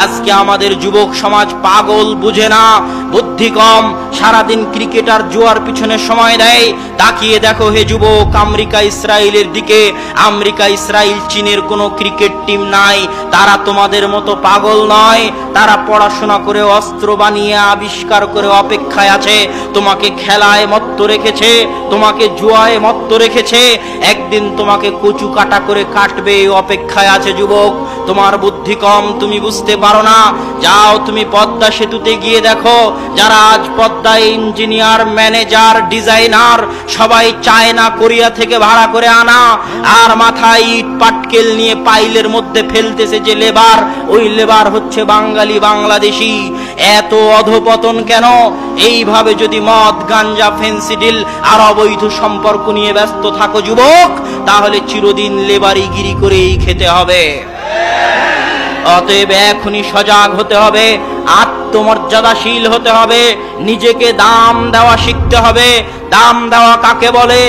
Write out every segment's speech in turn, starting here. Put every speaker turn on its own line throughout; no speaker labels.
আজকে আমাদের যুবক সমাজ পাগল, বুঝে না, বুদ্ধি কম, সারাদিন ক্রিকেটার জুয়ার পিছনে সময় দেয়। তাকিয়ে দেখো হে যুবক, আমেরিকা ইসরায়েলের দিকে। আমেরিকা ইসরায়েল চীনের কোনো ক্রিকেট টিম নাই। তারা তোমাদের মতো পাগল নয়। তারা পড়াশোনা করে, অস্ত্র বানিয়ে, আবিষ্কার করে অপেক্ষায় আছে। তোমাকে খেলায় মত্ত রেখেছে, তোমাকে জুয়ায় মত্ত রেখেছে। একদিন তোমাকে কচু কাটা করে কাটবে, এই অপেক্ষায় আছে যুবক। তোমার বুদ্ধি কম, তুমি বুঝতে পারো না। যাও তুমি পদ্মা সেতুতে গিয়ে দেখো, যারা আজ পদ্মায় ইঞ্জিনিয়ার, ম্যানেজার, ডিজাইনার, সবাই চায়না, কোরিয়া থেকে ভাড়া করে আনা। আর মাথায় ইট পাটকেল নিয়ে পাইলের মধ্যে ফেলতেছে যে লেবার, ওই লেবার হচ্ছে বাঙালি, বাংলাদেশি। এত অধপতন কেন? এইভাবে যদি মদ, গাঞ্জা, ফেন্সিডিল আর অবৈধ সম্পর্ক নিয়ে ব্যস্ত থাকো যুবক, তাহলে চিরদিন লেবারিগিরি করেই খেতে হবে। অতএব এখনই সজাগ হতে হবে, আত্মমর্যাদাশীল হতে হবে, নিজেকে দাম দেওয়া শিখতে হবে। দাম দেওয়া কাকে বলে?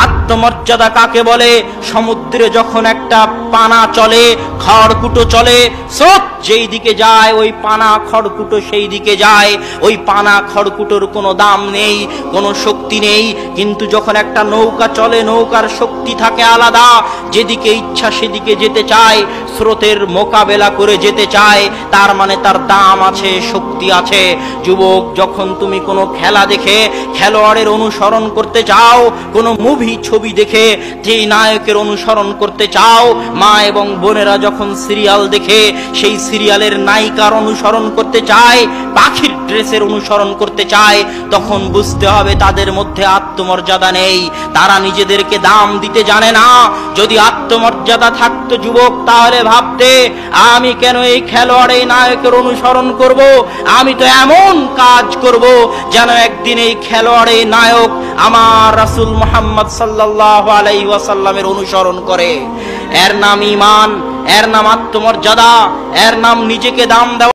আত্মমর্যাদা কাকে বলে? সমুদ্রে যখন একটা পানা চলে, খড়কুটো চলে, স্রোত যেই দিকে যায় ওই পানা খড়কুটো সেই দিকে যায়। ওই পানা খড়কুটোর কোনো দাম নেই, কোনো শক্তি নেই। কিন্তু যখন একটা নৌকা চলে, নৌকার শক্তি থাকে আলাদা, যেদিকে ইচ্ছা সেদিকে যেতে চায়, স্রোতের মোকাবেলা করে যেতে চায়, তার মানে তার দাম আছে, শক্তি আছে। যুবক, যখন তুমি কোনো খেলা দেখে খেলোয়াড়ের অনুসরণ করতে চাও, কোনো মুভি ছবি দেখে যেই নায়কের অনুসরণ করতে চাও, মা এবং বোনেরা যখন সিরিয়াল দেখে সেই সিরিয়ালের নায়িকার অনুসরণ করতে চায়, পাখির ড্রেসের অনুসরণ করতে চায়, তখন বুঝতে হবে তাদের মধ্যে আত্মমর্যাদা নেই। তারা নিজেদেরকে দাম দিতে জানে না। যদি আত্মমর্যাদা থাকতো যুবক, তাহলে ভাবতে, আমি কেন এই খেলোয়াড়, এই নায়কের অনুসরণ করব? আমি তো এমন কাজ করব যেন একদিন এই খেলোয়াড়, এই নায়ক আমার রাসূল মুহাম্মদ সাল্লাল্লাহু আলাইহি ওয়াসাল্লামের অনুসরণ করে। এর নাম ঈমান, এর নাম আত্মমর্যাদা, এর নাম নিজেকে দাম দেওয়া।